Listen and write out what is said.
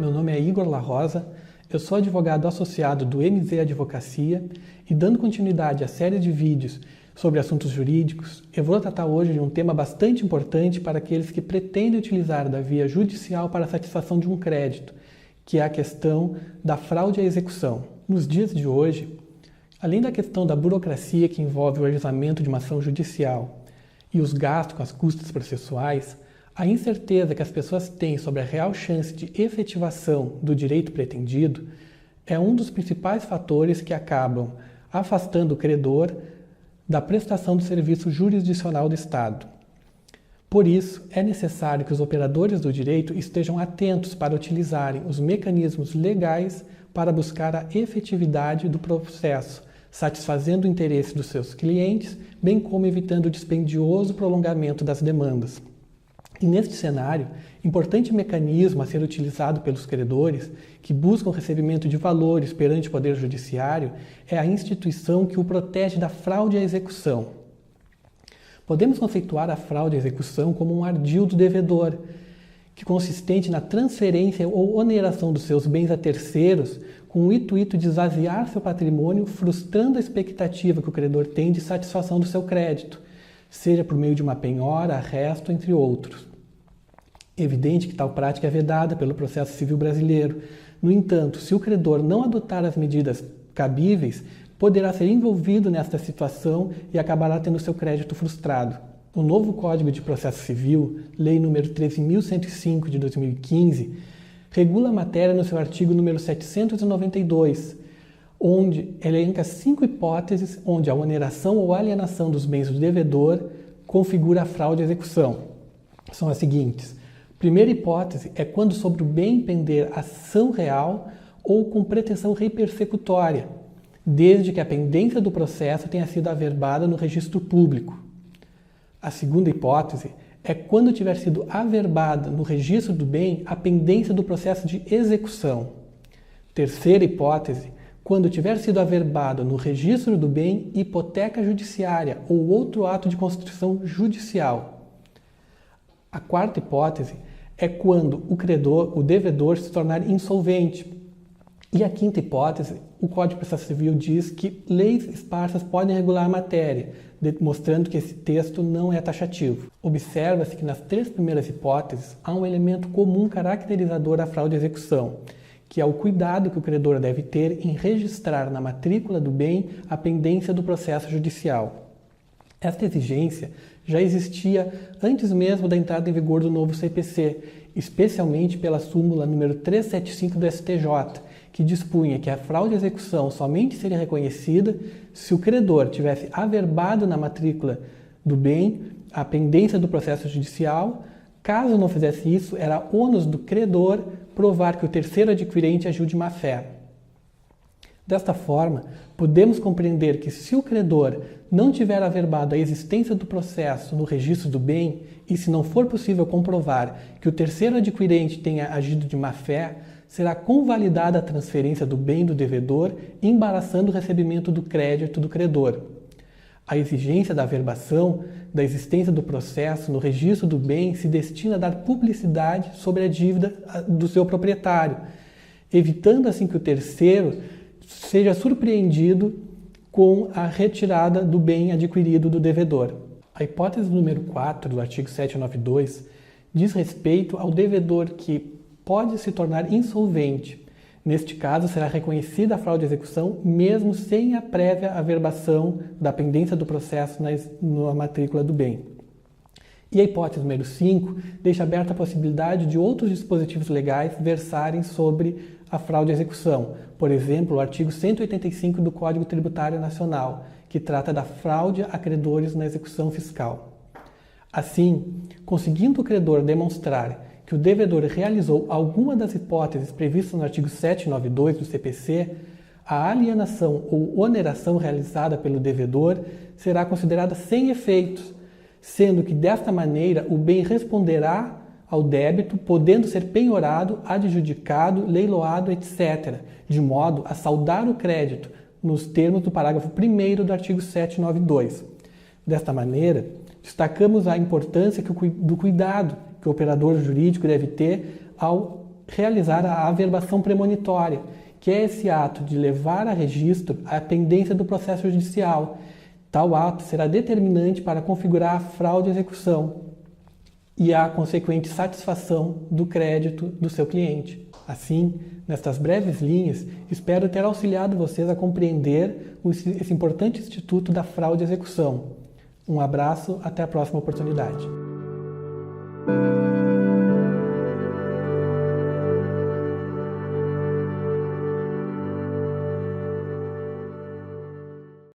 meu nome é Igor La Rosa, eu sou advogado associado do MZ Advocacia e, dando continuidade à série de vídeos sobre assuntos jurídicos, eu vou tratar hoje de um tema bastante importante para aqueles que pretendem utilizar da via judicial para a satisfação de um crédito, que é a questão da fraude à execução. Nos dias de hoje, além da questão da burocracia que envolve o ajuizamento de uma ação judicial e os gastos com as custas processuais, a incerteza que as pessoas têm sobre a real chance de efetivação do direito pretendido é um dos principais fatores que acabam afastando o credor da prestação do serviço jurisdicional do Estado. Por isso, é necessário que os operadores do direito estejam atentos para utilizarem os mecanismos legais para buscar a efetividade do processo, satisfazendo o interesse dos seus clientes, bem como evitando o dispendioso prolongamento das demandas. E neste cenário, importante mecanismo a ser utilizado pelos credores que buscam o recebimento de valores perante o Poder Judiciário é a instituição que o protege da fraude à execução. Podemos conceituar a fraude à execução como um ardil do devedor, que consistente na transferência ou oneração dos seus bens a terceiros com o intuito de esvaziar seu patrimônio, frustrando a expectativa que o credor tem de satisfação do seu crédito, seja por meio de uma penhora, arresto, entre outros. Evidente que tal prática é vedada pelo processo civil brasileiro. No entanto, se o credor não adotar as medidas cabíveis, poderá ser envolvido nesta situação e acabará tendo seu crédito frustrado. O novo Código de Processo Civil, Lei nº 13.105 de 2015, regula a matéria no seu artigo número 792, onde elenca 5 hipóteses onde a oneração ou alienação dos bens do devedor configura a fraude à execução. São as seguintes. Primeira hipótese é quando sobre o bem pender ação real ou com pretensão repersecutória, desde que a pendência do processo tenha sido averbada no registro público. A segunda hipótese é quando tiver sido averbada no registro do bem a pendência do processo de execução. Terceira hipótese, quando tiver sido averbado no registro do bem hipoteca judiciária ou outro ato de constituição judicial. A quarta hipótese é quando o devedor se tornar insolvente. E a quinta hipótese, o Código de Processo Civil diz que leis esparsas podem regular a matéria, demonstrando que esse texto não é taxativo. Observa-se que nas 3 primeiras hipóteses há um elemento comum caracterizador da fraude à execução, que é o cuidado que o credor deve ter em registrar na matrícula do bem a pendência do processo judicial. Esta exigência já existia antes mesmo da entrada em vigor do novo CPC, especialmente pela súmula número 375 do STJ, que dispunha que a fraude à execução somente seria reconhecida se o credor tivesse averbado na matrícula do bem a pendência do processo judicial. Caso não fizesse isso, era ônus do credor provar que o terceiro adquirente agiu de má-fé. Desta forma, podemos compreender que se o credor não tiver averbado a existência do processo no registro do bem e se não for possível comprovar que o terceiro adquirente tenha agido de má-fé, será convalidada a transferência do bem do devedor, embaraçando o recebimento do crédito do credor. A exigência da averbação da existência do processo no registro do bem se destina a dar publicidade sobre a dívida do seu proprietário, evitando assim que o terceiro seja surpreendido com a retirada do bem adquirido do devedor. A hipótese número 4 do artigo 792 diz respeito ao devedor que pode se tornar insolvente. Neste caso, será reconhecida a fraude à execução mesmo sem a prévia averbação da pendência do processo na matrícula do bem. E a hipótese número 5 deixa aberta a possibilidade de outros dispositivos legais versarem sobre a fraude à execução. Por exemplo, o artigo 185 do Código Tributário Nacional, que trata da fraude a credores na execução fiscal. Assim, conseguindo o credor demonstrar que o devedor realizou alguma das hipóteses previstas no artigo 792 do CPC, a alienação ou oneração realizada pelo devedor será considerada sem efeitos, sendo que desta maneira o bem responderá ao débito, podendo ser penhorado, adjudicado, leiloado, etc., de modo a saldar o crédito nos termos do parágrafo 1º do artigo 792. Desta maneira, destacamos a importância do cuidado que o operador jurídico deve ter ao realizar a averbação premonitória, que é esse ato de levar a registro a pendência do processo judicial. Tal ato será determinante para configurar a fraude à execução e a consequente satisfação do crédito do seu cliente. Assim, nestas breves linhas, espero ter auxiliado vocês a compreender esse importante instituto da fraude à execução. Um abraço, até a próxima oportunidade.